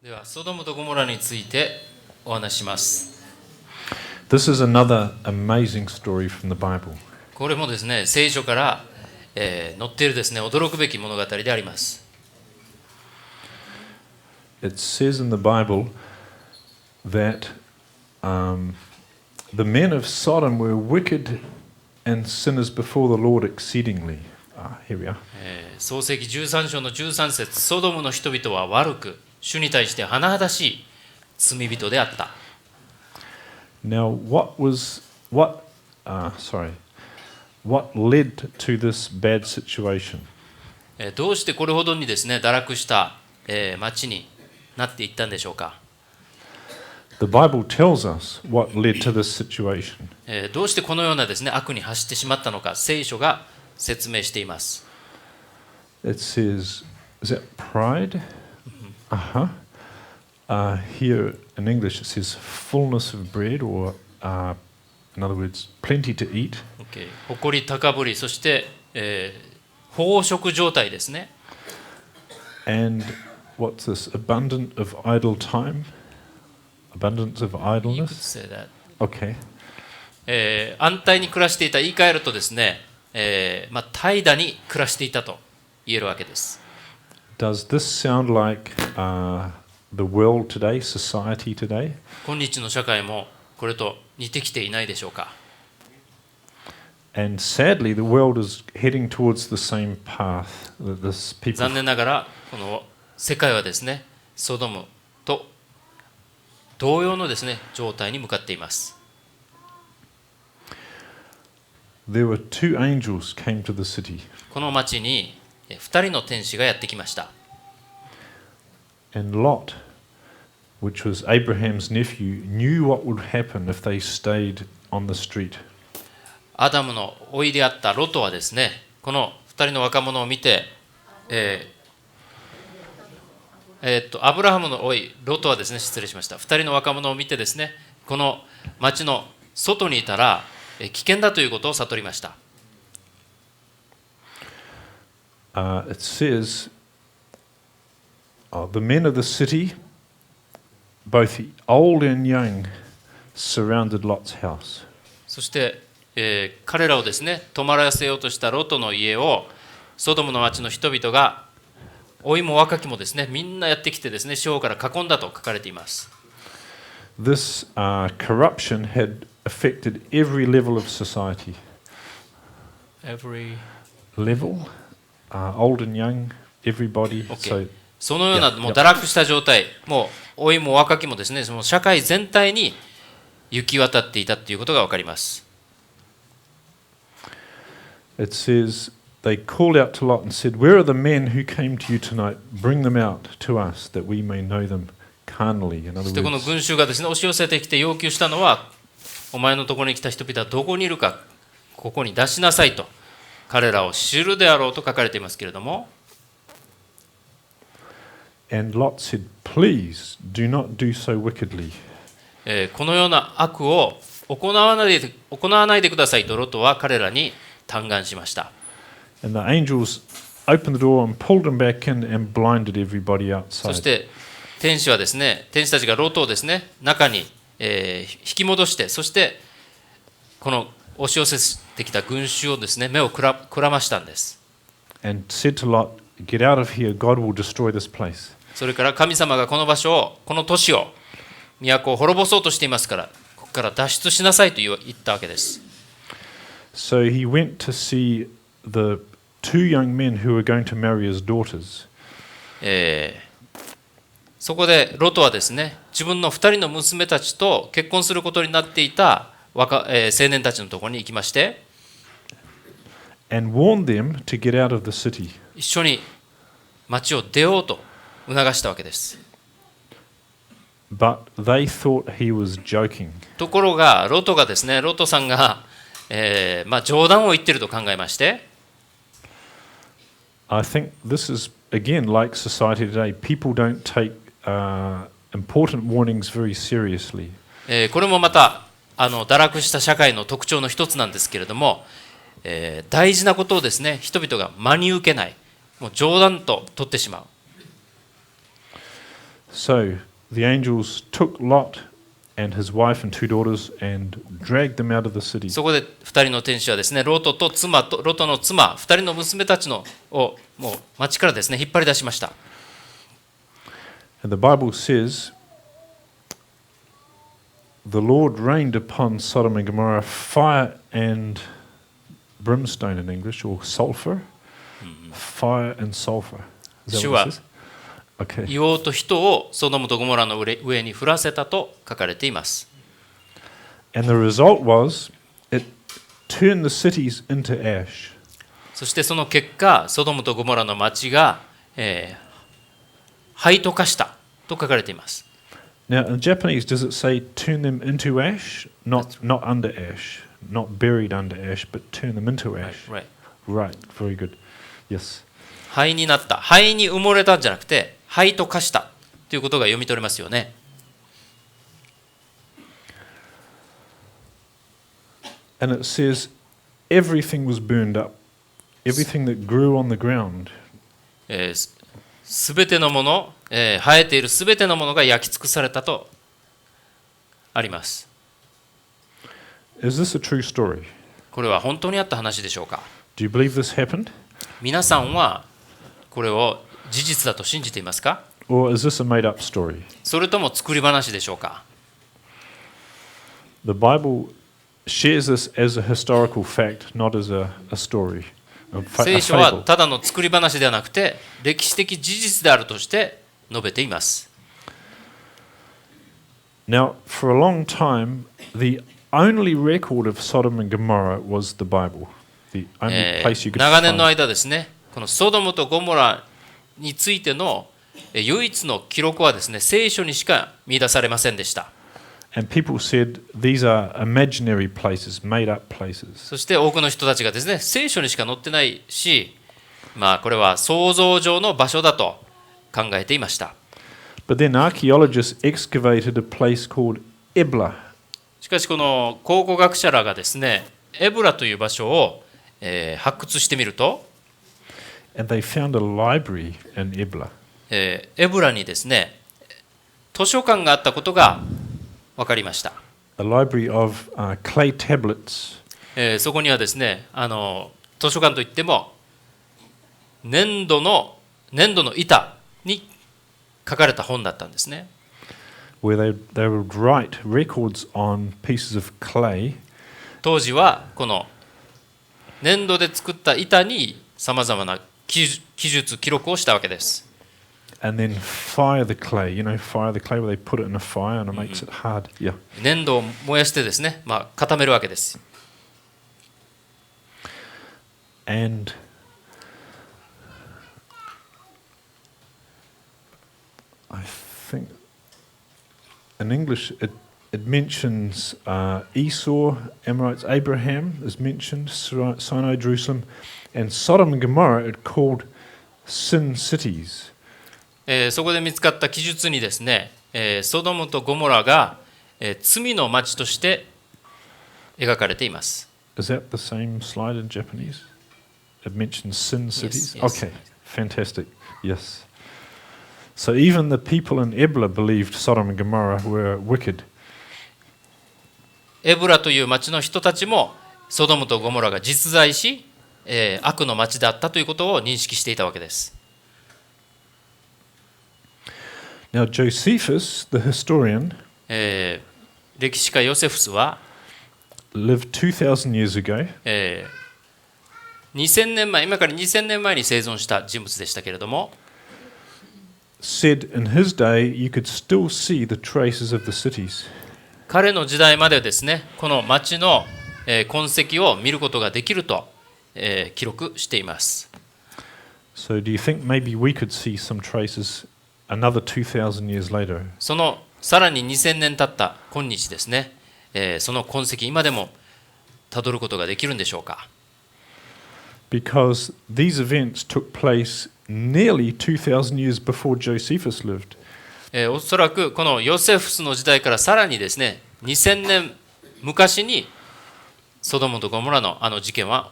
ではソドムとゴモラについてお話しします。 This is another amazing story from the Bible. これもですね、聖書から、載っているですね、驚くべき物語であります。It says in the Bible that the men of Sodom were wicked and sinners before the Lord exceedingly. Here we are. 創世記13章の13節、ソドムの人々は悪く、主に対して甚だしい罪人であった。Now, what led to this bad situation? どうしてこれほどにですね、堕落した、町になっていったんでしょうか。The Bible tells us what led to this situation. どうしてこのようなですね、悪に走ってしまったのか、聖書が説明しています。It says, is that pride? Here in English it says fullness of bread, or in other words, plenty to eat. 誇り高ぶり、そして、飽食状態ですね。And what's this? Abundance of idle time? Abundance of idleness? Okay. 安泰に暮らしていた、言い換えるとですね、怠惰に暮らしていたと言えるわけです。Does this sound like the world today, society today? 今日の社会もこれと似てきていないでしょうか。And sadly, the world is heading towards the same path that this people. 残念ながらこの世界はですね、ソドムと同様のですね、状態に向かっています。There were two angels came to the city. この町に2人の天使がやってきました。And Lot, which was Abraham's nephew, knew what would happen if they stayed on the street. アダムの甥であったロトはですね、この2人の若者を見て、アブラハムの甥ロトはですね、失礼しました。2人の若者を見てですね、この町の外にいたら危険だということを悟りました。It says, the men of the city, both old and young, surrounded Lot's house. そして、彼らをですね、泊まらせようとしたロトの家をソドムの町の人々が、老いも若きもですね、みんなやってきてですね、四方から囲んだと書かれています。This corruption had affected every level of society. Every level, old and young, everybody. So, そのようなもう堕落した状態、もう老いも若きもですね、その社会全体に行き渡っていたということが分かります。It says they called out to Lot and said, "Where are the men who came to you tonight? Bring them out to us that we may know them carnally." In other そしてこの words, 群衆がですね、押し寄せてきて要求したのは、お前のところに来た人々はどこにいるか、ここに出しなさいと、彼らを知るであろうと書かれていますけれども、and Lot said, "Please do not do so wickedly." このような悪を行わないでくださいとロトは彼らに嘆願しました。And the angels opened the door and pulled them back in and blinded everybody そ outside. して天使はですね、天使たちがロトをですね、中に、引き戻して、そしてこの押し寄せてきた群衆をですね、目をくらましたんです。And said to Lot, "Get out of here, God will destroy this place." それから神様がこの場所を、この都市を、都を滅ぼそうとしていますから、ここから脱出しなさいと言ったわけです。So he went to see the two young men who were going to marry his daughters. そこでロトはですね、自分の2人の娘たちと結婚することになっていた青年たちのところに行きまして、And warned them to get out of the city. 一緒に町を出ようと促したわけです。But they thought he was joking. ところがロトがですね、ロトさんが、冗談を言っていると考えまして、I think this is again like society today. People don't take important warnings very seriously. これもまた堕落した社会の特徴の一つなんですけれども、大事なことをですね、人々が真に受けない、もう冗談と取ってしまう。So the angels took Lot and his wife and two daughters and dragged them out of the city. そこで2人の天使はですね、ロトの妻、2人の娘たちのをもう町からですね、引っ張り出しました。And the Bible says, the Lord rained upon Sodom and Gomorrah fire and brimstone in English, or sulfur. Fire and sulfur. Is that what it says? Okay. 硫黄と火をソドムとゴモラの上に降らせたと書かれています。And the result was, it turned the cities into ash. そしてその結果、ソドムとゴモラの町が、灰と化したと書かれています。Now, in Japanese, does it say turn them into ash? Not under ash, not buried under ash, but turn them into ash. Right, very good. Yes. 灰になった。灰に埋もれたんじゃなくて、灰と化したということが読み取れますよね。And it says everything was burned up, everything that grew on the ground. すべてのもの、生えているすべてのものが焼き尽くされたとあります。Is this a true story? これは本当にあった話でしょうか。 Do you believe this happened? 皆さんはこれを事実だと信じていますか？ Or is this a made-up story? それとも作り話でしょうか？ The Bible shares this as a historical fact, not as a story. 聖書はただの作り話ではなくて歴史的事実であるとして述べています。Now, for a long time, the only record of Sodom and Gomorrah was the Bible. The only place you could 長年の find. 間ですね、このソドムとゴモラについての唯一の記録はですね、聖書にしか見出されませんでした。And people said these are imaginary places, made up places. そして多くの人たちがですね、聖書にしか載ってないし、これは想像上の場所だと考えていました。But then archaeologists excavated a place called Ebla. しかしこの考古学者らがですね、エブラという場所を、発掘してみると、And they found a library in Ebla. エブラにですね、図書館があったことが分かりました。A library of clay tablets. そこにはですね、図書館といっても粘土の板に書かれた本だったんですね。Where they would write records on pieces of clay. 当時はこの粘土で作った板にさまざまな記録をしたわけです。And then fire the clay, fire the clay where they put it in a fire and it makes it hard. Yeah. 粘土を燃やしてですね、固めるわけです。And I think in English it mentions Esau, Amorites, Abraham is mentioned, Sinai, Jerusalem, and Sodom and Gomorrah it called sin cities. そこで見つかった記述にですね、ソドムとゴモラが、罪の町として描かれています。Is that the same slide in Japanese? It mentions sin cities? Yes, yes. Okay, fantastic. Yes. So even the people in Ebla believed Sodom and Gomorrah were wicked. エブラという町の人たちもソドムとゴモラが実在し、悪の町だったということを認識していたわけです。Now Josephus, the historian, 歴史家ヨセフスは、lived 2,000 years ago. 2000年前、今から2000年前に生存した人物でしたけれども、said in his day you could still see the traces of the cities. 彼の時代までですね、この町の痕跡を見ることができると記録しています。So do you think maybe we could see some traces another 2,000 years later? そのさらに2000年経った今日ですね、その痕跡今でもたどることができるんでしょうか。Because these events took place nearly 2,000 years before Josephus lived. おそらくこのヨセフスの時代からさらにですね、2000年昔にソドムとゴモラのあの事件は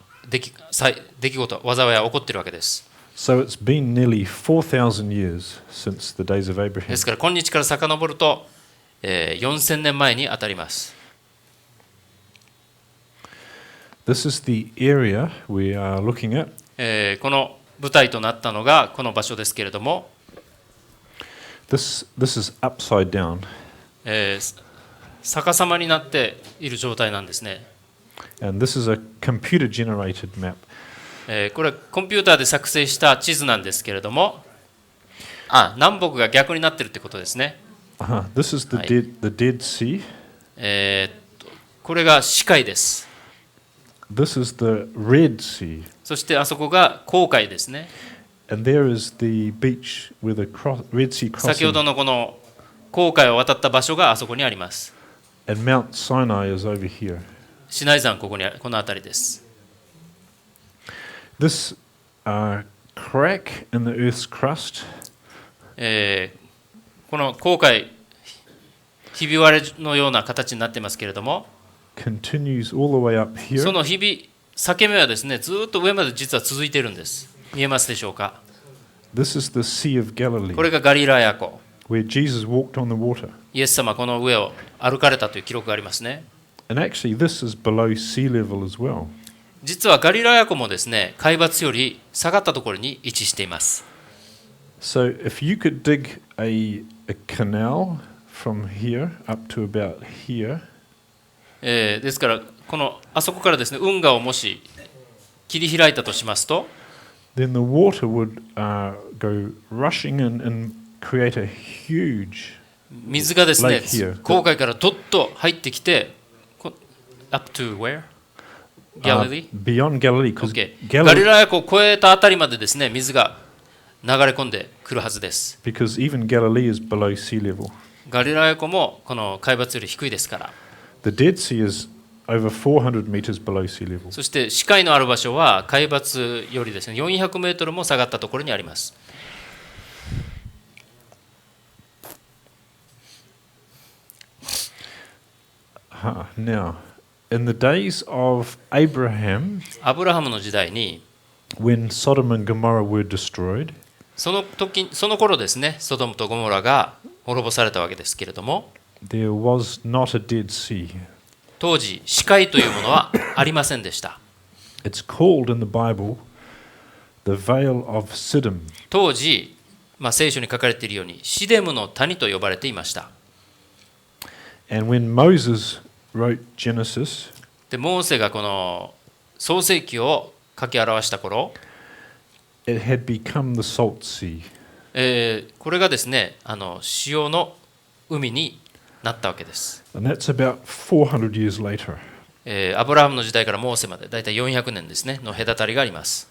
災いは起こっているわけです。So it's been nearly 4,000 years since the days of で Abraham. すから今日から遡ると、4000年前にあたります。This is the area we are looking at. この舞台となったのがこの場所ですけれども、This is upside down. 逆さまになっている状態なんですね。And this is a computer generated map. これはコンピューターで作成した地図なんですけれども、南北が逆になっているということですね。This is the Dead Sea. これが死海です。This is the Red Sea. そしてあそこが紅海ですね。And there is the beach with a Red Sea 先ほ crossing. どのこの紅海を渡った場所があそこにあります。And Mount Sinai is over here. シナイ山この辺りです。This crack in the Earth's crust この紅海ひび割れのような形になっていますけれども、continues all the way up そ here. の裂け目はですね、ずっと上まで実は続いているんです。見えますでしょうか。 This is the Sea of Galilee, これがガリラヤ湖。 where Jesus walked on the water. イエス様はこの上を歩かれたという記録がありますね。And actually, this is below sea level as well. 実はガリラヤ湖もですね、海抜より下がったところに位置しています。So if you could dig a canal from here up to about here, ですからあそこからですね、運河をもし切り開いたとしますと、 then the water would go rushing in and create a huge 水がですね Like here. 紅海からどっと入ってきて、up to where? Galilee? beyond Galilee, because Okay. ガリ Galilee, ラヤ湖を越えたあたりまでですね、水が流れ込んでくるはずです。 because even Galilee is below sea level. ガリラヤ湖もこの海抜より低いですから。 The Dead Sea is over 400 meters below sea level. そして死海のある場所は海抜よりですね、400メートルも下がったところにあります。Now, in the days of Abraham, アブラハムの時代に、 when Sodom and Gomorrah were destroyed, その頃ですね、ソドムとゴモラが滅ぼされたわけですけれども、 there was not a Dead Sea. 当時死海というものはありませんでした。 It's called in the Bible the Vale of Siddim. 当時、聖書に書かれているようにシデムの谷と呼ばれていました。 And when Moses wrote Genesis, でモーセがこの創世記を書き表した頃、 it had become the Salt Sea. これがですね、塩の海になったわけです。 And that's about 400 years later. アブラハムの時代からモーセまでだいたい400年ですねの隔たりがあります。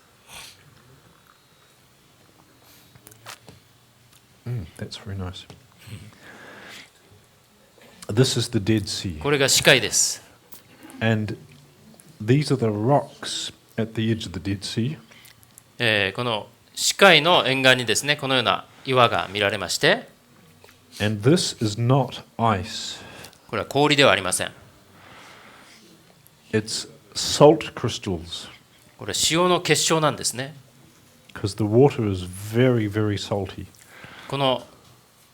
That's very nice. This is the Dead Sea. これが死海です。 And these are the rocks at the edge of the Dead Sea. この死海の沿岸にですね、このような岩が見られまして、 And this is not ice. これは氷ではありません。 It's salt crystals これは塩の結晶なんですね。 because the water is very, very salty. この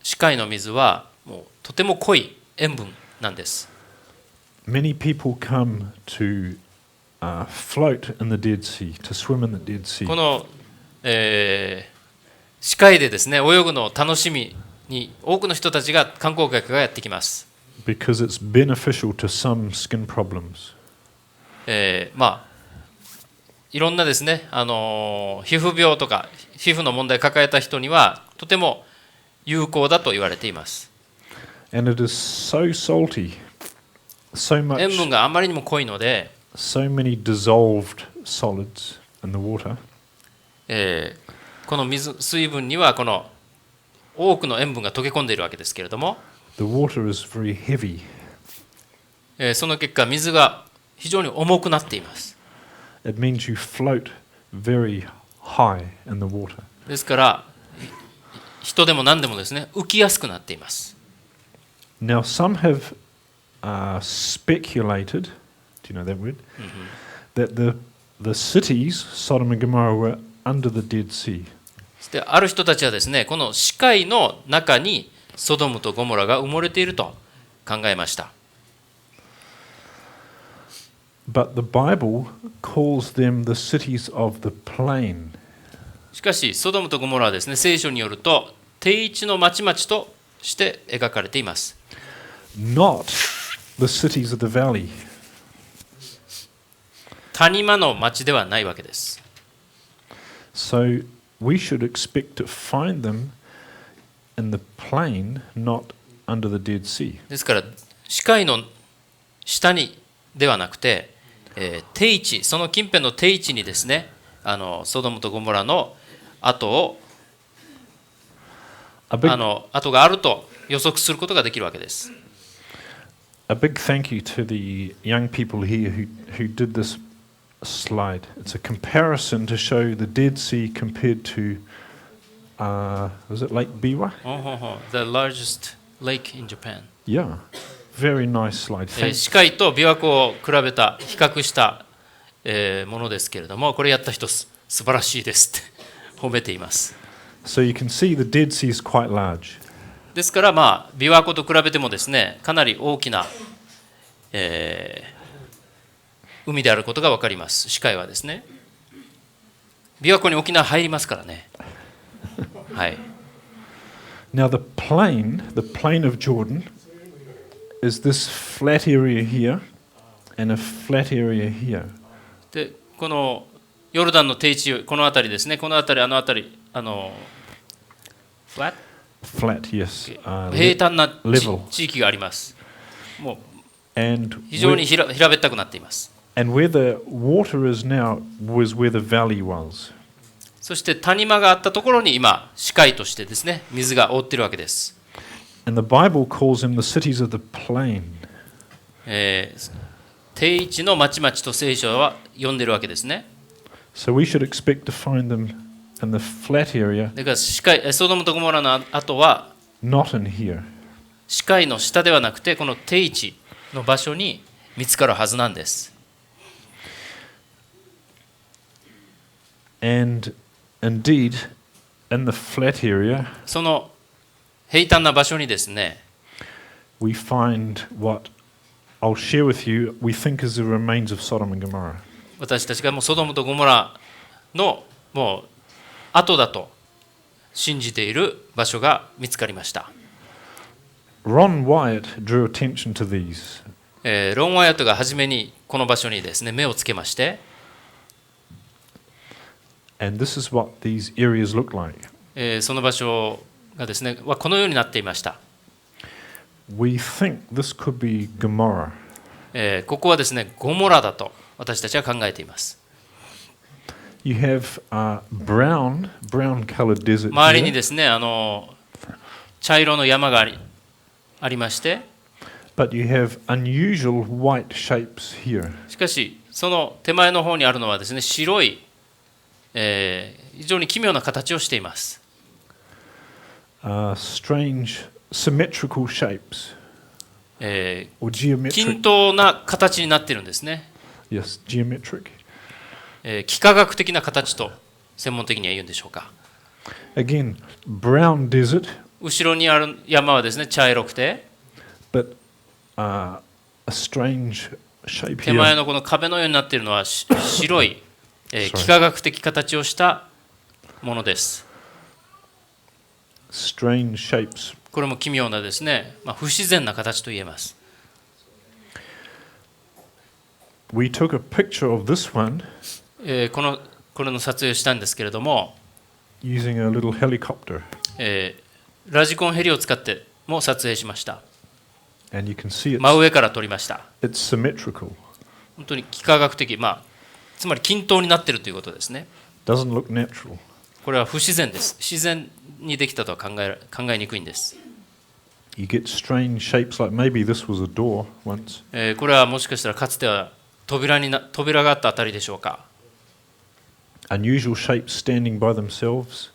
死海の水はもうとても濃い塩分なんです。 Many people come to float in the Dead Sea, to swim in the Dead Sea. この、死海でですね泳ぐのを楽しみに多くの人たちが観光客がやってきます。 Because it's beneficial to some skin problems. いろんなですね、皮膚病とか皮膚の問題を抱えた人にはとても有効だと言われています。 And it is so salty, so 塩 much, 分があまりにも濃いので、 so many dissolved solids in the water. この水分にはこの多くの塩分が溶け込んでいるわけですけれども、 The water is very heavy. その結果水が非常に重くなっています。 It means you float very high in the water. ですから人でも何でもですね浮きやすくなっています。 Now, some have speculated, do you know that word? That the cities, Sodom and Gomorrah, were under the Dead Sea. そしてある人たちはですね、この死海の中にソドムとゴモラが埋もれていると考えました。But the Bible calls them the cities of the plain. しかしソドムとゴモラはですね、聖書によると低地の町々として描かれています。Not the cities of the valley. 谷間の町ではないわけです。So we should expect to find them in the plain, not under the Dead Sea. ですから死海の下にではなくて、低地、その近辺の低地にですね、ソドムとゴモラの跡があると予測することができるわけです。A big thank you to the young people here who did this slide. It's a comparison to show the Dead Sea compared to, was it Lake Biwa? The largest lake in Japan. Yeah, very nice slide. 死海と琵琶湖を比べた比較した、ものですけれども、これやった人素晴らしいですって褒めています。So you can see the Dead Sea is quite large. ですからまあ琵琶湖と比べてもですね、かなり大きな、海であることが分かります。死海はですね、琵琶湖に沖縄入りますからね。はい。Now the plain of Jordan, is this flat area here and a flat area here. で、このヨルダンの低地、この辺りですね、この辺り、辺り、flat? Flat, yes. 平坦な level. 地域があります。もう And 非常に平べったくなっています。And where the water is now was where the valley was. そして谷間があったところに今、死海としてですね、水が覆っているわけです。And the Bible calls them the cities of the plain. 低地の町々と聖書は呼んでいるわけですね。So we should expect to find them in the flat area. だからソドムとゴモラの後は Not in here. 死海の下ではなくてこの低地の場所に見つかるはずなんです。And indeed, in the flat area, その平坦な場所にですね、we find what I'll share with you, we think is the remains of Sodom and Gomorrah. 私たちがもうソドムとゴモラのもう後だと信じている場所が見つかりました。Ron Wyatt drew attention to these. ロン・ワイアットが初めにこの場所にですね目をつけまして、And this is what these areas look like. その場所がですねはこのようになっていました。We think this could be Gomorrah. ここはですねゴモラだと私たちは考えています。You have brown colored desert 周りに here, ですね茶色の山がありまして、but you have unusual white shapes here. しかしその手前の方にあるのはですね白い、非常に奇妙な形をしています。Strange symmetrical shapes. Or geometric. 均等な形になっているんですね。Yes, geometric. 幾何学的な形と専門的には言うんでしょうか。Again, brown desert, 後ろにある山はですね茶色くて、but a strange shape 手前 here. のこの壁のようになっているのは白い、幾何学的形をしたものです。Strange shapes. これも奇妙なですね、不自然な形と言えます。We took a picture of this one これの撮影をしたんですけれども、using a little helicopter. ラジコンヘリを使っても撮影しました。 And you can see 真上から撮りました。 it's symmetrical. 本当に幾何学的、つまり均等になっているということですね。 Doesn't look natural. これは不自然です。自然にできたとは考えにくいんです。You get strange shapes like maybe this was a door once. これはもしかしたらかつては扉があったあたりでしょうか。Unusual shapes standing by themselves.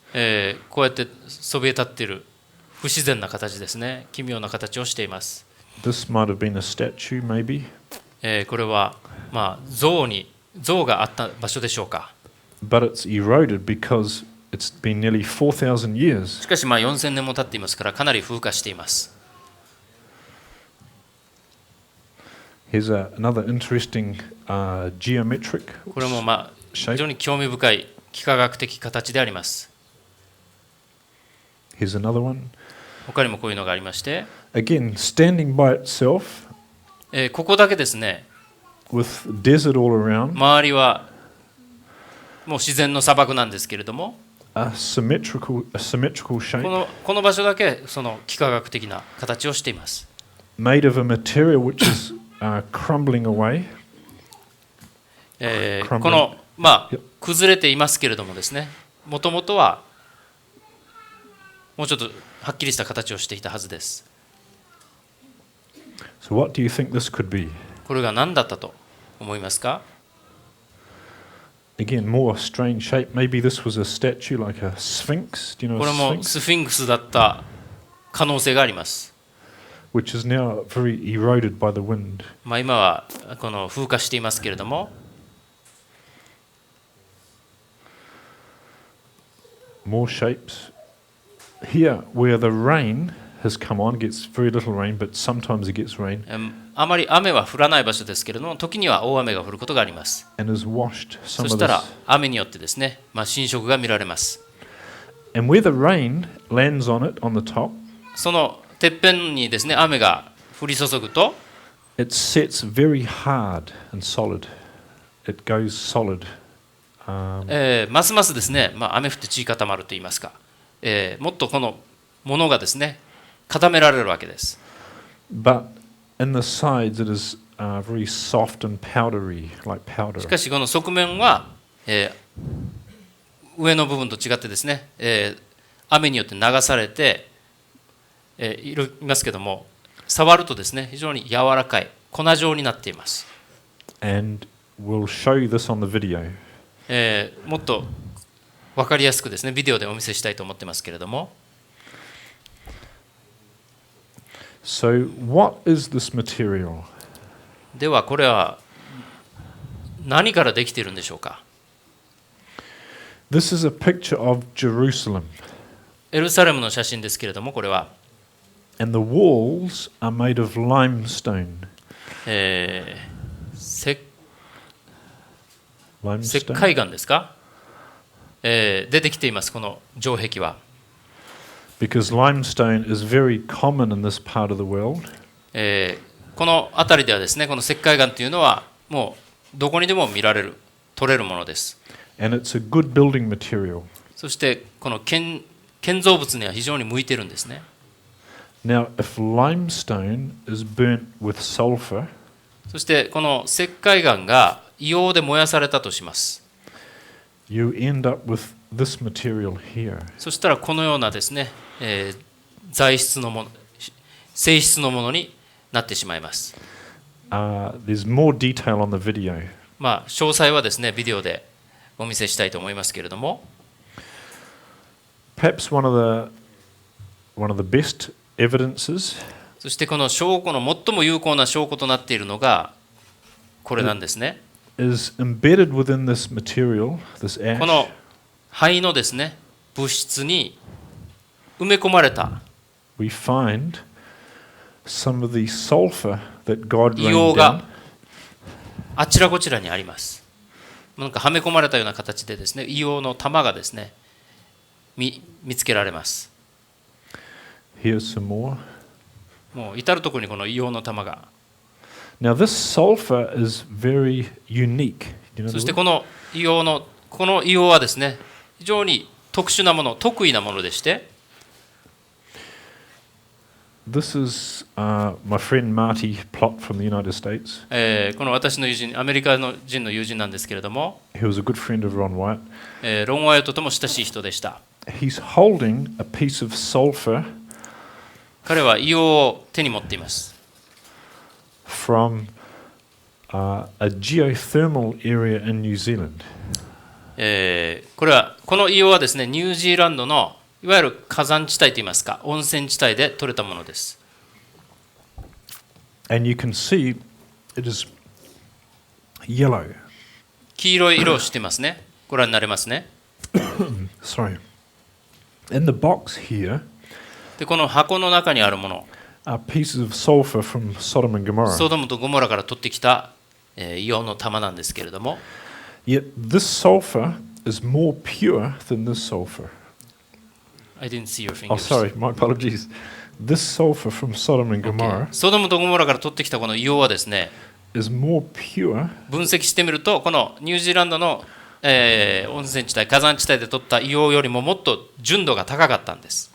こうやってそびえ立っている不自然な形ですね。奇妙な形をしています。This might have been a statue maybe. これは像があった場所でしょうか。but it's eroded because it's been nearly 4,000 years. しかし4000年も経っていますからかなり風化しています。Here's another interesting geometric これも非常に興味深い幾何学的形であります。Here's another one. 他にもこういうのがありまして、Again, standing by itself, ここだけですね、with desert all around, 周りはもう自然の砂漠なんですけれども、a symmetrical shape, この場所だけその幾何学的な形をしています。made of a material which is crumbling away. この崩れていますけれどもですね、もともとはもうちょっとはっきりした形をしていたはずです。So what do you think this could be? これが何だったと思いますか？ Again, more strange shape. Maybe this was a statue like a sphinx. Do you know こ a れも sphinx? スフィンクスだった可能性があります。Which is now very eroded by the wind. 今はこの風化していますけれども、More shapes. Here, where the rain has come on, gets very little rain, but sometimes it gets rain, あまり雨は降らない場所ですけれども、時には大雨が降ることがあります。 and has washed some そ of したら this. 雨によってですね、浸食が見られます。 And where the rain lands on it, on the top, そのてっぺんにですね、雨が降り注ぐと、 it sets very hard and solid. It goes solid. ますますですね、雨降って地固まると言いますか、もっとこのものがですね、固められるわけです。 But in the sides, it is very soft and powdery, like powder. しかしこの側面は、上の部分と違ってですね、雨によって流されて、いますけども、触るとですね、非常に柔らかい粉状になっています。 And we'll show you this on the video. もっと分かりやすくですね、ビデオでお見せしたいと思ってますけれども。 So, what is this material? ではこれは何からできているんでしょうか？ This is a picture of Jerusalem. エルサレムの写真ですけれども、これは、And the walls are made of limestone. 石灰岩ですか？出てきています、この城壁は。Because limestone is very common in this part of the world. この辺りではですね、この石灰岩というのはもうどこにでも見られる、取れるものです。And it's a good building material. そしてこの建造物には非常に向いているんですね。Now, if limestone is burnt with sulfur, そしてこの石灰岩が硫黄で燃やされたとします。you end up with this material here. そしたらこのようなですね、材質のもの、性質のものになってしまいます。There's more detail on the video. 詳細はですね、ビデオでお見せしたいと思いますけれども、 Perhaps one of the best evidences そしてこの証拠の最も有効な証拠となっているのがこれなんですね。is embedded within this material, this こ ash, の灰のですね、物質に埋め込まれた we find some of the sulfur that God 硫 rained 黄が down. あちらこちらにあります。なんかはめ込まれたような形でですね、硫黄の玉がですね、見つけられます。 Here's some more. もう至るところにこの硫黄の玉が。 Now, this sulfur is very unique. You know そ the して word? この硫黄はですね、非常に特殊なもの、得意なものでして、This is my friend Marty Plott from the United States. この私の友人、アメリカ人の友人なんですけれども、 He was a good friend of Ron Wyatt. ロン・ワイオットとも親しい人でした。 He's holding a piece of sulfur 彼は硫黄を手に持っています。 from a geothermal area in New Zealand. この硫黄はですね、ニュージーランドのいわゆる火山地帯といいますか、温泉地帯で取れたものです。 And you can see it is yellow. 黄色い色をしていますね。ご覧になれますね。Sorry. In the box here で、この箱の中にあるもの、are pieces of sulfur from Sodom and ソ Gomorrah. ドムとゴモラから取ってきた、硫黄の玉なんですけれども、Yet this sulfur is more pure than this sulfur. I didn't see your Oh, fingers. sorry, my apologies. This sulfur from Sodom and Gomorrah Okay. ソドムとゴモラから取ってきたこの硫黄はですね、is more pure 分析してみると、このニュージーランドの、温泉地帯、火山地帯で取った硫黄よりももっと純度が高かったんです。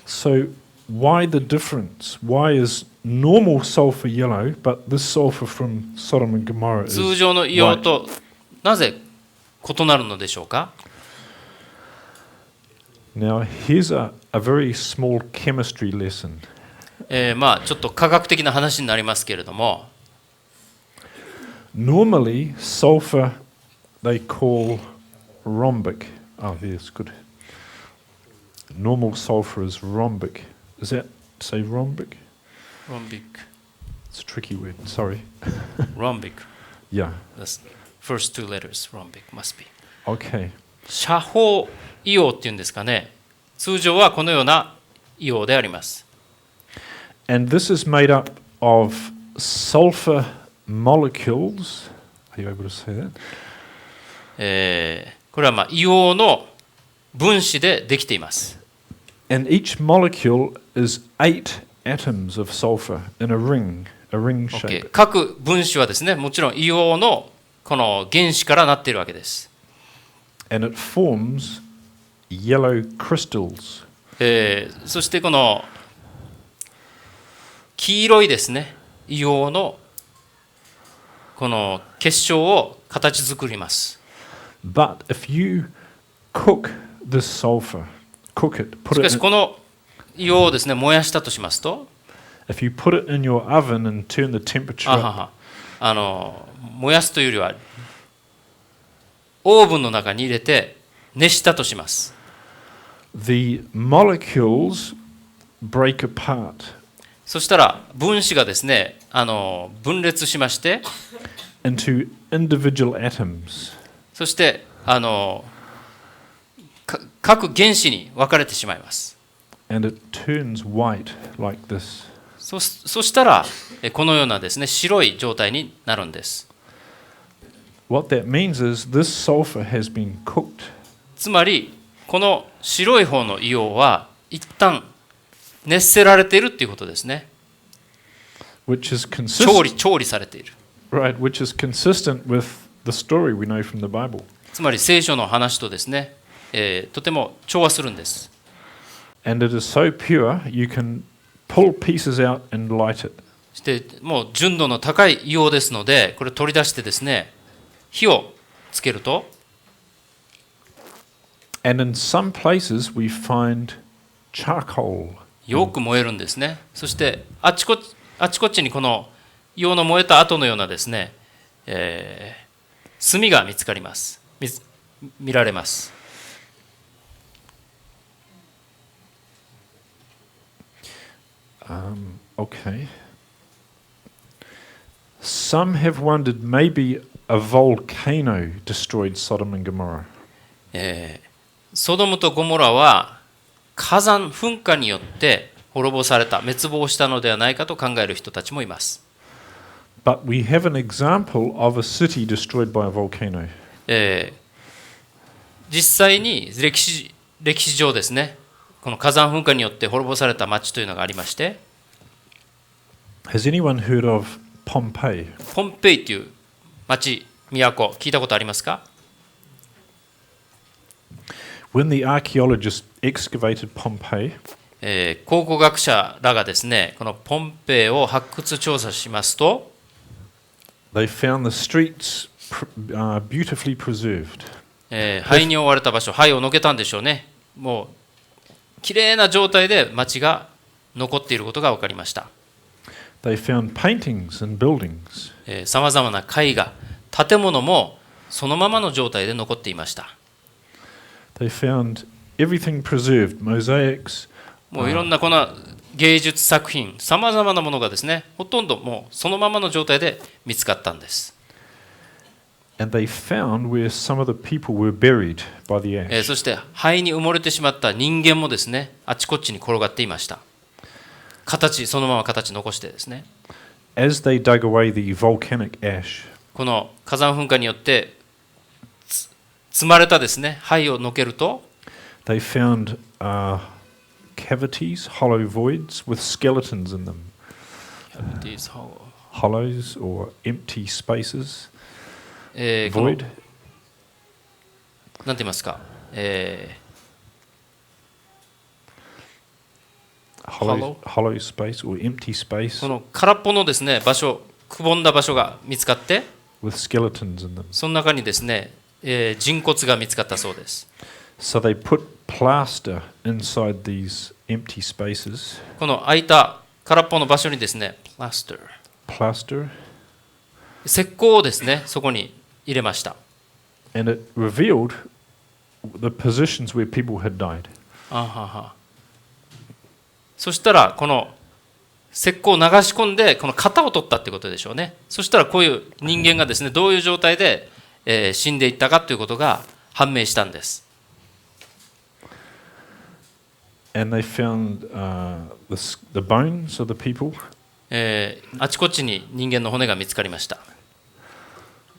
So why the difference? Why is normal sulfur yellow, but this sulfur from Sodom and Gomorrah is 通常の硫黄となぜ異なるのでしょうか。 Now here's a very small chemistry lesson. まあちょっと科学的な話になりますけれども、 Normally sulfur they call rhombic. Oh, yes, good. Normal sulfur is rhombic. Is that say rhombic? ロンビッ It's a tricky word. Sorry. ク、ロンビック、Yeah. That's first two letters, ロンビック must be。 Okay. 斜方硫黄っていうんですかね。通常はこのような硫黄であります。And this is made up of sulfur molecules. Are you able to say that? これはまあ硫黄の分子でできています。And each molecule is 8 atoms of sulfur in a ring Okay. shape. 各分子はですね、もちろん硫黄のこの原子からなっているわけです。And it forms yellow crystals. そしてこの黄色いですね、硫黄のこの結晶を形作ります。But if you cook this sulfur, cook it, し put か it し in, この硫黄をですね、燃やしたとしますと、 if you put it in your oven and turn the temperature あは up, は燃やすというよりはオーブンの中に入れて熱したとします。 the molecules break apart そしたら分子がですね、分裂しまして、 into individual atoms. そして各原子に分かれてしまいます。 And it turns white like this. そしたらこのようなですね、白い状態になるんです。 What that means is this sulfur has been cooked. つまりこの白い方の硫黄は一旦熱せられているということですね。 Which is 調理されている。 right, which is consistent with the story we know from the Bible. つまり聖書の話とですね、とても調和するんです。 And it is so pure, you can pull pieces out and light it. そしてもう純度の高い硫黄ですので、これ取り出してですね、火をつけると、 And in some places we find charcoal. よく燃えるんですね。そしてあちこちにこの硫黄の燃えた後のようなですね、炭が見つかります。見られます。 Okay. Some have wondered maybe a volcano destroyed Sodom and Gomorrah. ソドムとゴモラは火山噴火によって滅ぼされた、滅亡したのではないかと考える人たちもいます。 But we have an example of a city destroyed by a volcano. 実際に歴史上ですね、この火山噴火によって滅ぼされた町というのがありまして、 Has anyone heard of Pompeii? ポンペイという町、都、聞いたことありますか？ When the archaeologists excavated Pompeii, 考古学者らがですね、このポンペイを発掘調査しますと、 they found the streets beautifully preserved. 灰に覆われた場所、灰をのけたんでしょうね。もうきれいな状態で町が残っていることが分かりました。 They found paintings and buildings. さまざまな絵画、建物もそのままの状態で残っていました。 They found everything preserved, mosaics. もういろんなこの芸術作品、さまざまなものがですね、ほとんどもうそのままの状態で見つかったんです。And they found where some of the people were buried by the ash. そして灰に埋もれてしまった人間もですね、あちこちに転がっていました。そのまま形残してですね。As they dug away the volcanic ash, この火山噴火によって積まれたですね、灰をのけると、they found cavities, hollow voids with skeletons in them. Hollows or empty spaces. このなんて言いますか、hollow space or empty space. この空っぽのですね場所、くぼんだ場所が見つかって、with skeletons in them. その中にですね、人骨が見つかったそうです。So they put plaster inside these empty spaces. この空いた空っぽの場所にですね、plaster. 石膏をですね、そこに入れました。And it revealed the positions where people had died. そしたらこの石膏を流し込んでこの型を取ったってことでしょうね。そしたらこういう人間がですね、どういう状態で、死んでいったかということが判明したんです。And they found the bones of the people. あちこちに人間の骨が見つかりました。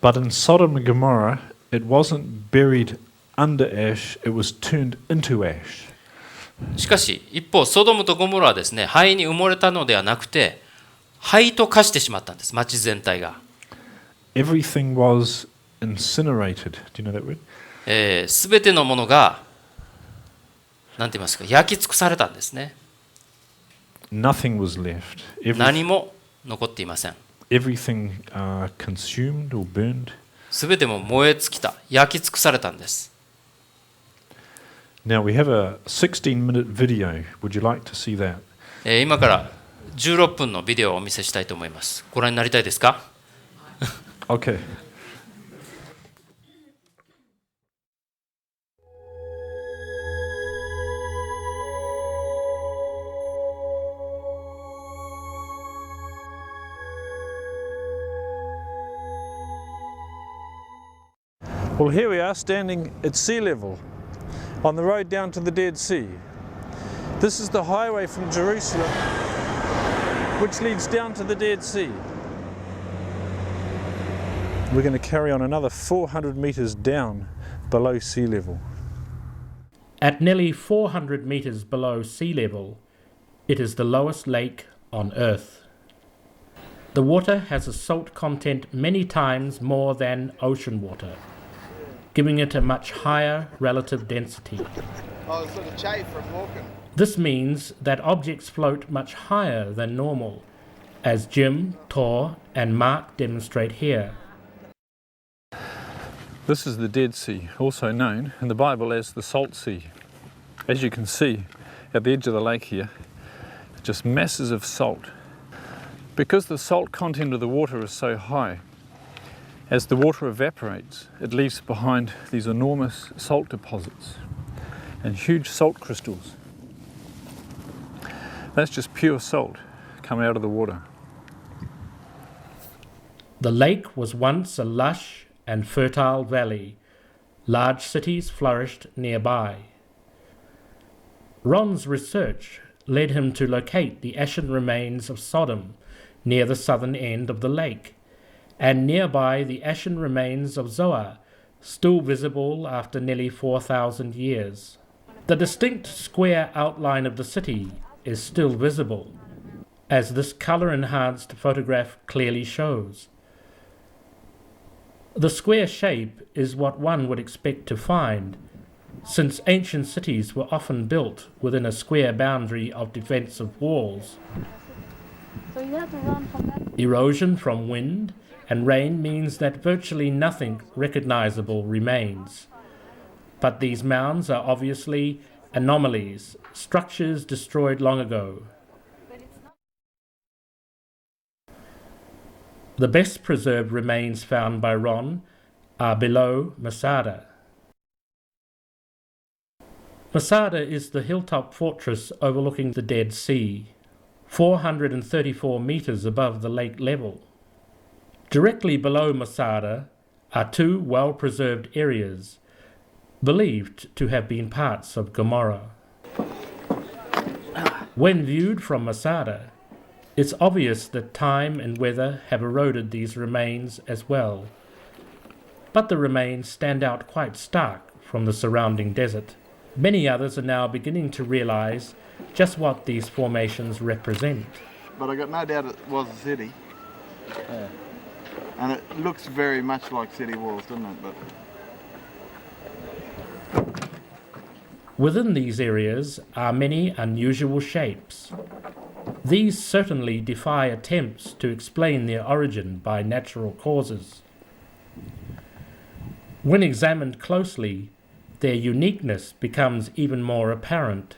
But in Sodom and Gomorrah, it wasn't buried under ash, it was turned into ash. しかし一方ソドムとゴモラはですね、灰に埋もれたのではなくて灰と化してしまったんです。町全体が。Everything was incinerated. Do you know that word? すべてのものがなんて言いますか、焼き尽くされたんですね。Nothing was left. 何も残っていません。Everything consumed or burned. すべても燃え尽きた、焼き尽くされたんです。Now we have a 16-minute video. Would you like to see that? 今から16分のビデオをお見せしたいと思います。ご覧になりたいですか？ Okay. Well, here we are standing at sea level on the road down to the Dead Sea. This is the highway from Jerusalem which leads down to the Dead Sea. We're going to carry on another 400 meters down below sea level. At nearly 400 meters below sea level, it is the lowest lake on Earth. The water has a salt content many times more than ocean water, giving it a much higher relative density. This means that objects float much higher than normal, as Jim, Tor, and Mark demonstrate here. This is the Dead Sea, also known in the Bible as the Salt Sea. As you can see at the edge of the lake here, just masses of salt. Because the salt content of the water is so high, as the water evaporates, it leaves behind these enormous salt deposits and huge salt crystals. That's just pure salt coming out of the water. The lake was once a lush and fertile valley. Large cities flourished nearby. Ron's research led him to locate the ashen remains of Sodom near the southern end of the lake, and nearby the ashen remains of Zoar, still visible after nearly 4,000 years. The distinct square outline of the city is still visible, as this color-enhanced photograph clearly shows. The square shape is what one would expect to find, since ancient cities were often built within a square boundary of defensive walls. Erosion from wind and rain means that virtually nothing recognizable remains. But these mounds are obviously anomalies, structures destroyed long ago. The best preserved remains found by Ron are below Masada. Masada is the hilltop fortress overlooking the Dead Sea, 434 meters above the lake level. Directly below Masada are two well-preserved areas believed to have been parts of Gomorrah. When viewed from Masada, it's obvious that time and weather have eroded these remains as well, but the remains stand out quite stark from the surrounding desert. Many others are now beginning to realize just what these formations represent. But I got no doubt it was a city. Yeah. And it looks very much like city walls, doesn't it? But within these areas are many unusual shapes. These certainly defy attempts to explain their origin by natural causes. When examined closely, their uniqueness becomes even more apparent.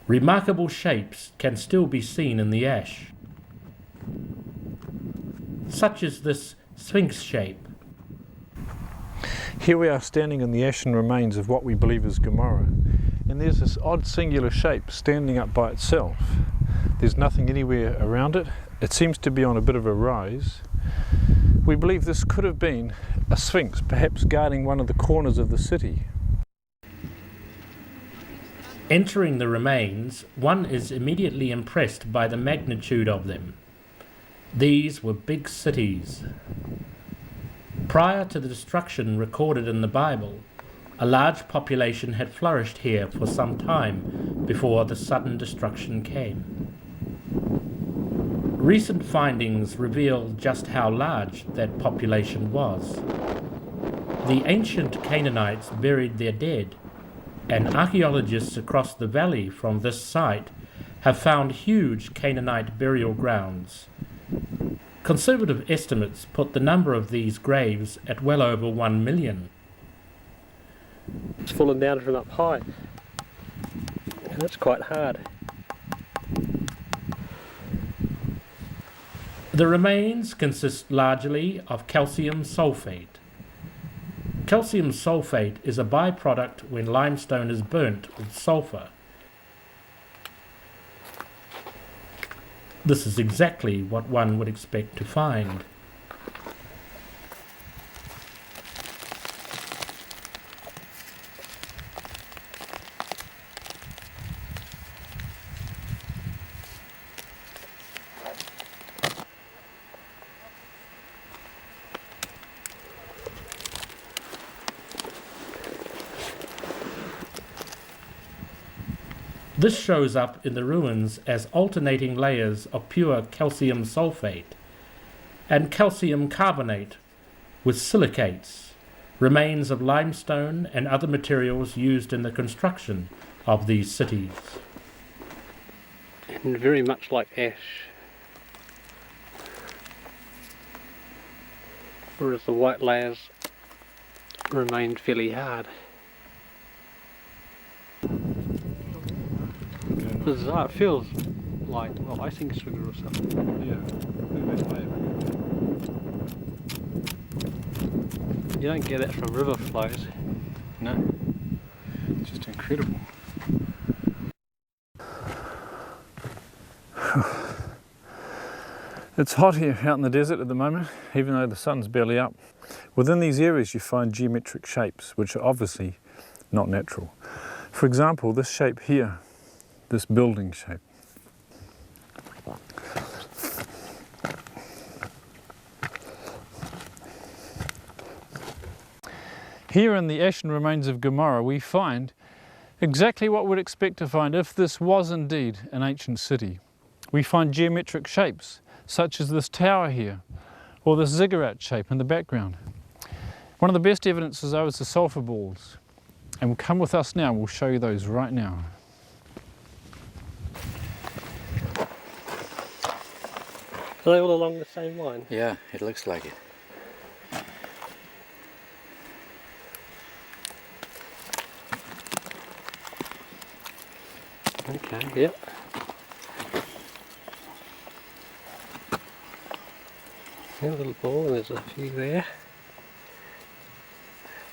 Remarkable shapes can still be seen in the ash, such as this sphinx shape. Here we are standing in the ashen remains of what we believe is Gomorrah, and there's this odd singular shape standing up by itself. There's nothing anywhere around it. It seems to be on a bit of a rise. We believe this could have been a sphinx, perhaps guarding one of the corners of the city. Entering the remains, one is immediately impressed by the magnitude of them. These were big cities. Prior to the destruction recorded in the Bible, a large population had flourished here for some time before the sudden destruction came. Recent findings reveal just how large that population was. The ancient Canaanites buried their dead, and archaeologists across the valley from this site have found huge Canaanite burial grounds. Conservative estimates put the number of these graves at well over 1 million. It's fallen down from up high, and that's quite hard. The remains consist largely of calcium sulfate. Calcium sulfate is a byproduct when limestone is burnt with sulfur. This is exactly what one would expect to find. This shows up in the ruins as alternating layers of pure calcium sulfate and calcium carbonate with silicates, remains of limestone and other materials used in the construction of these cities. And very much like ash, whereas the white layers remained fairly hard. Bizarre. It feels like, well, icing sugar or something. Yeah, You don't get that from river flows. no, it's just incredible. It's hot here out in the desert at the moment, even though the sun's barely up. Within these areas you find geometric shapes, which are obviously not natural. For example, this shape here, this building shape. Here in the ashen remains of Gomorrah we find exactly what we'd expect to find if this was indeed an ancient city. We find geometric shapes such as this tower here or this ziggurat shape in the background. One of the best evidences though is the sulfur balls, and come with us now, we'll show you those right now. Are they all along the same line? Yeah, it looks like it. Okay, yep. A little ball, and there's a few there.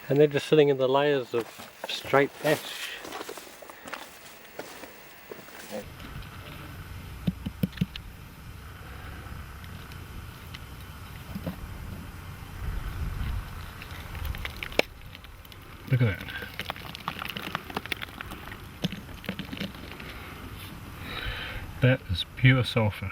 And they're just sitting in the layers of straight ash. Look at that. That is pure sulfur.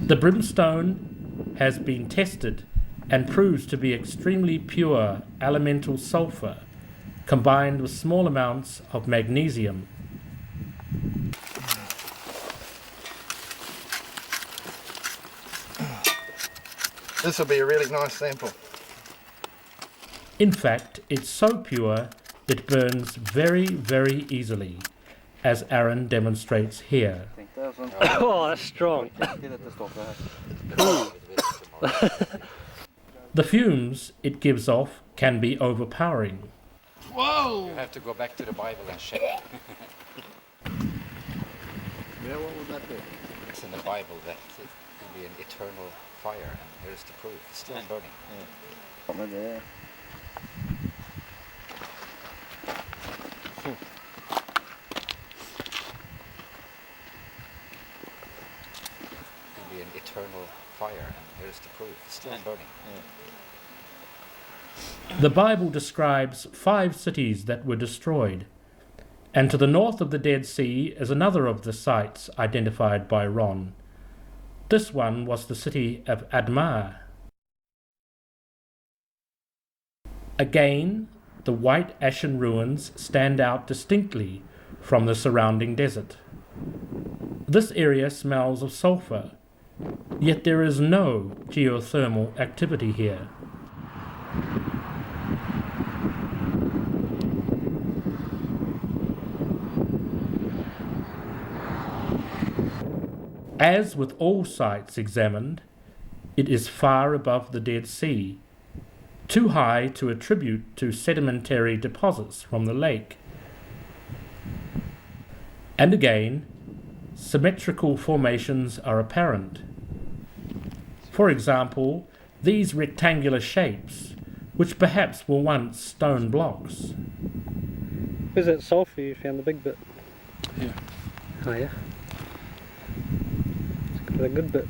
The brimstone has been tested and proves to be extremely pure elemental sulfur combined with small amounts of magnesium. This will be a really nice sample. In fact, it's so pure it burns very, very easily, as Aaron demonstrates here. Oh, that's strong. The fumes it gives off can be overpowering. Whoa! You have to go back to the Bible and check. Yeah, what would that be? It's in the Bible that it will be an eternal fire, and here's the proof. It's still burning. Yeah. It will be an eternal fire, and here's the proof. It's still burning. The Bible describes 5 cities that were destroyed, and to the north of the Dead Sea is another of the sites identified by Ron. This one was the city of Admar. Again, the white ashen ruins stand out distinctly from the surrounding desert. This area smells of sulfur, yet there is no geothermal activity here. As with all sites examined, it is far above the Dead Sea, too high to attribute to sedimentary deposits from the lake. And again, symmetrical formations are apparent. For example, these rectangular shapes, which perhaps were once stone blocks. Where's that sulphur you found, the big bit? Yeah. Oh yeah. It's got a good bit.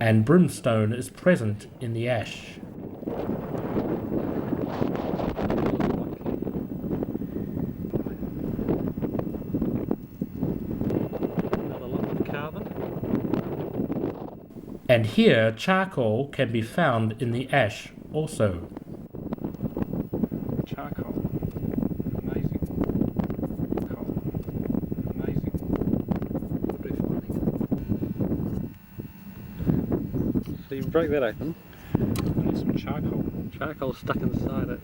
And brimstone is present in the ash. Another lot of carbon. And here charcoal can be found in the ash also. Charcoal. Amazing. Amazing. So you break that open. And there's some charcoal. Charcoal stuck inside it.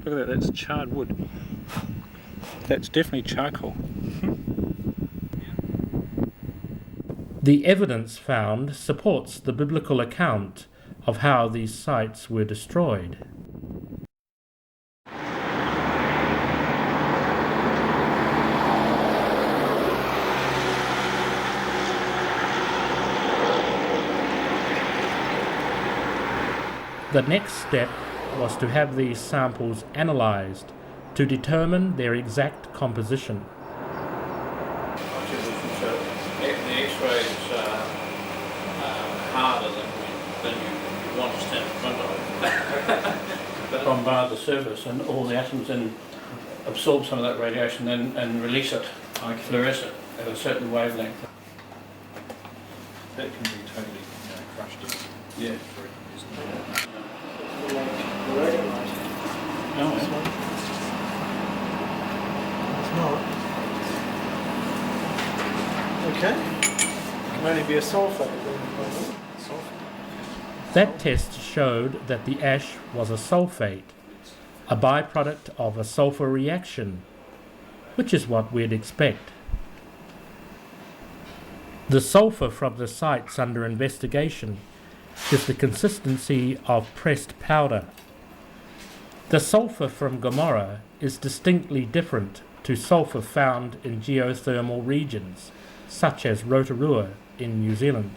Look at that, that's charred wood. That's definitely charcoal. The evidence found supports the biblical account of how these sites were destroyed. The next step was to have these samples analysed to determine their exact composition. The X-ray is harder than you want to stand in front of it. Bombard the surface and all the atoms then absorb some of that radiation and release it, like fluoresce it at a certain wavelength. That can be totally crushed in. Yeah. Oh, It's not. Okay. Can only be a sulfate. That test showed that the ash was a sulfate, a byproduct of a sulfur reaction, which is what we'd expect. The sulfur from the sites under investigation is the consistency of pressed powder. The sulfur from Gomorrah is distinctly different to sulfur found in geothermal regions, such as Rotorua in New Zealand.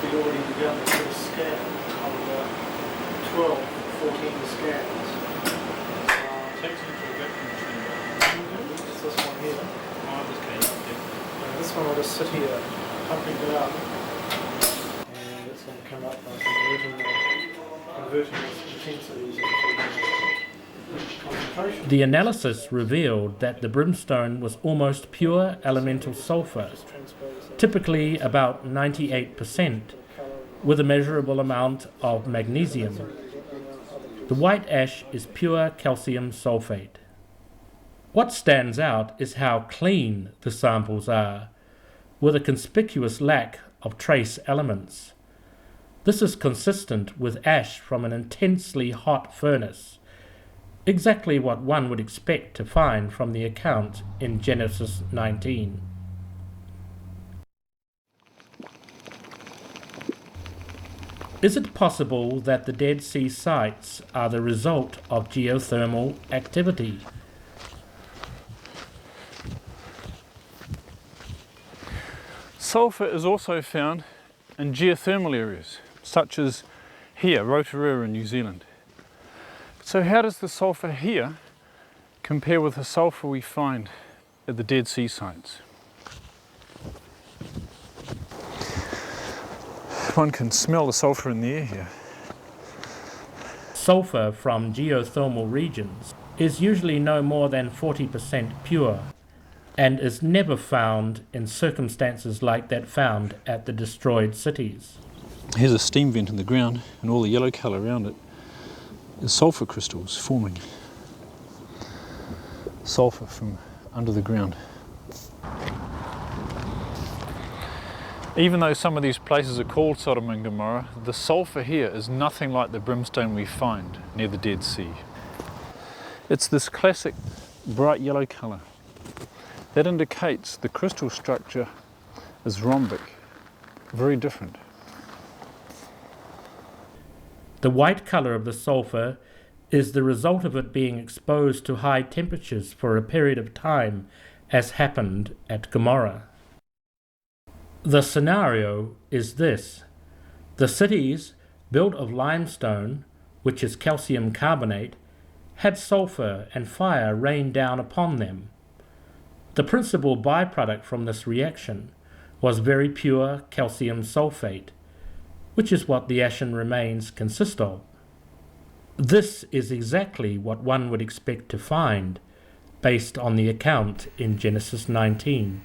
We'd already begun to sort of scan of 12, 14 scans. takes into a vacuum chamber. It's this one here. some of this city are pumping down, and it's going to come up by converting these intensities into concentration. The analysis revealed that the brimstone was almost pure elemental sulfur, typically about 98%, with a measurable amount of magnesium. The white ash is pure calcium sulfate. What stands out is how clean the samples are, with a conspicuous lack of trace elements. This is consistent with ash from an intensely hot furnace, exactly what one would expect to find from the account in Genesis 19. Is it possible that the Dead Sea sites are the result of geothermal activity? Sulphur is also found in geothermal areas, such as here, Rotorua in New Zealand. So how does the sulphur here compare with the sulphur we find at the Dead Sea sites? One can smell the sulphur in the air here. Sulphur from geothermal regions is usually no more than 40% pure, and is never found in circumstances like that found at the destroyed cities. Here's a steam vent in the ground, and all the yellow colour around it is sulphur crystals forming. Sulphur from under the ground. Even though some of these places are called Sodom and Gomorrah, the sulphur here is nothing like the brimstone we find near the Dead Sea. It's this classic bright yellow colour. That indicates the crystal structure is rhombic, very different. The white colour of the sulphur is the result of it being exposed to high temperatures for a period of time, as happened at Gomorrah. The scenario is this: the cities, built of limestone, which is calcium carbonate, had sulphur and fire rain down upon them. The principal byproduct from this reaction was very pure calcium sulfate, which is what the ashen remains consist of. This is exactly what one would expect to find based on the account in Genesis 19.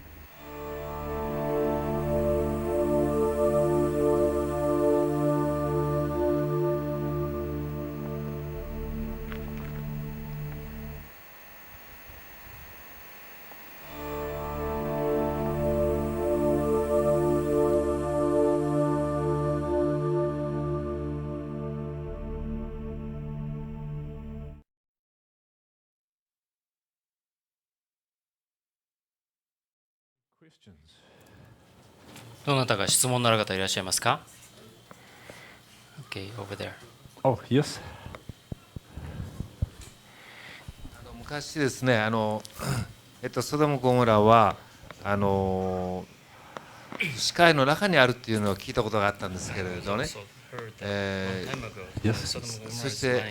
Questions? どなたか質問のある方いらっしゃいますか？ Okay, over there. Oh, yes. 昔ですね、ソドム・ゴモラは視界の中にあるっていうのを聞いたことがあったんですけれどね。そして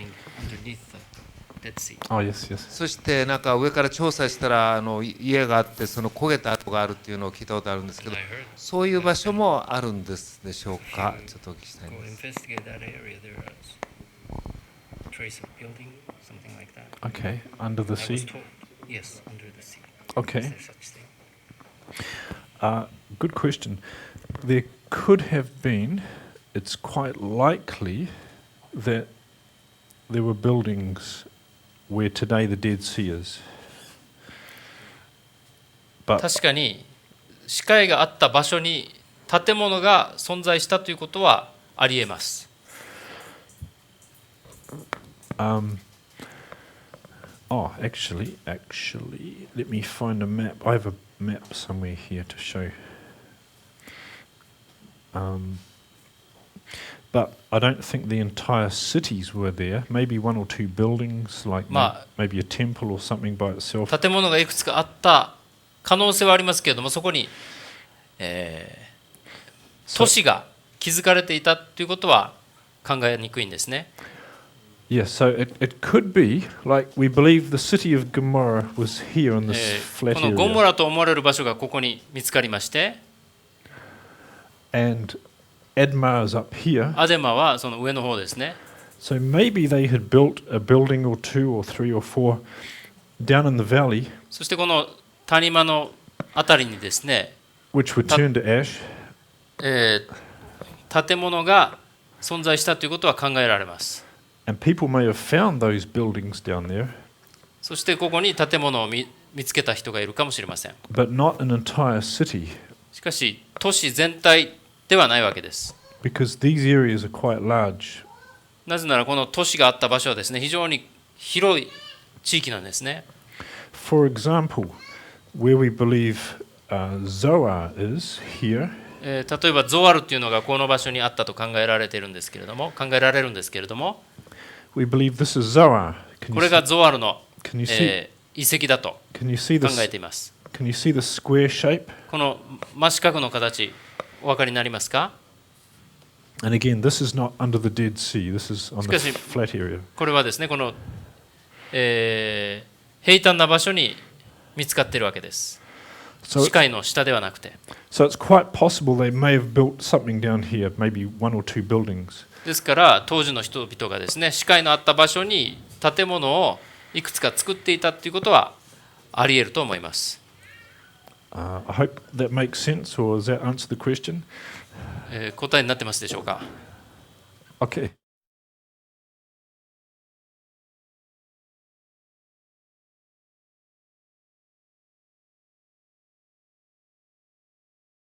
そしてなんか上から調査したら家があってその焦げた跡があるっていうのを聞いたことあるんですけど、そういう場所もあるんですでしょうか。ちょっとお聞きしたいんです。Okay, under the sea. Yes, under the sea. Okay. Good question. There could have been, it's quite likely that there were buildings where today the Dead Sea is. But 確かに視界があった場所に建物が存在したということはありえます。Actually, let me find a map. I have a map somewhere here to show. But I don't think the entire cities were there. Maybe one or two buildings, like maybe a temple or something by itself. 建物がいくつかあった可能性はありますけれども、そこに、都市が築かれていたということは考えにくいんですね。Yes, so it could be like we believe the city of Gomorrah was here in this flat このゴモ area, ラと思われる場所がここに見つかりまして、 and Admar is up here. アデマはその上の方ですね。 So maybe they had built a building or two or three or four down in the valley, そしてこの谷間のあたりにですね、 which were turned to ash, 建物が存在したということは考えられます。 and people may have found those buildings down there, そしてここに建物を見つけた人がいるかもしれません。 but not an entire city, しかし都市全体ではないわけです。 because these areas are quite large. なぜならこの都市があった場所はですね、非常に広い地域なんですね。 For example, where we believe Zoar is here, 例えばゾワルっていうのがこの場所にあったと考えられるんですけれども、we believe this is Zoar. これがゾワルの、 Can you see? 遺跡だと Can you see 考 this? えています。 Can you see the square shape? この真四角の形、お分かりになりますか？ And again, this is not under the Dead Sea. This is on the しかし、 flat area. これはですね、この、平坦な場所に見つかっているわけです。視界の下ではなくて。So it's quite possible they may have built something down here, maybe one or two buildings. ですから当時の人々がですね、視界のあった場所に建物をいくつか作っていたということはあり得ると思います。I hope that makes sense, or does that answer the question? 答えになってますでしょうか？ Okay.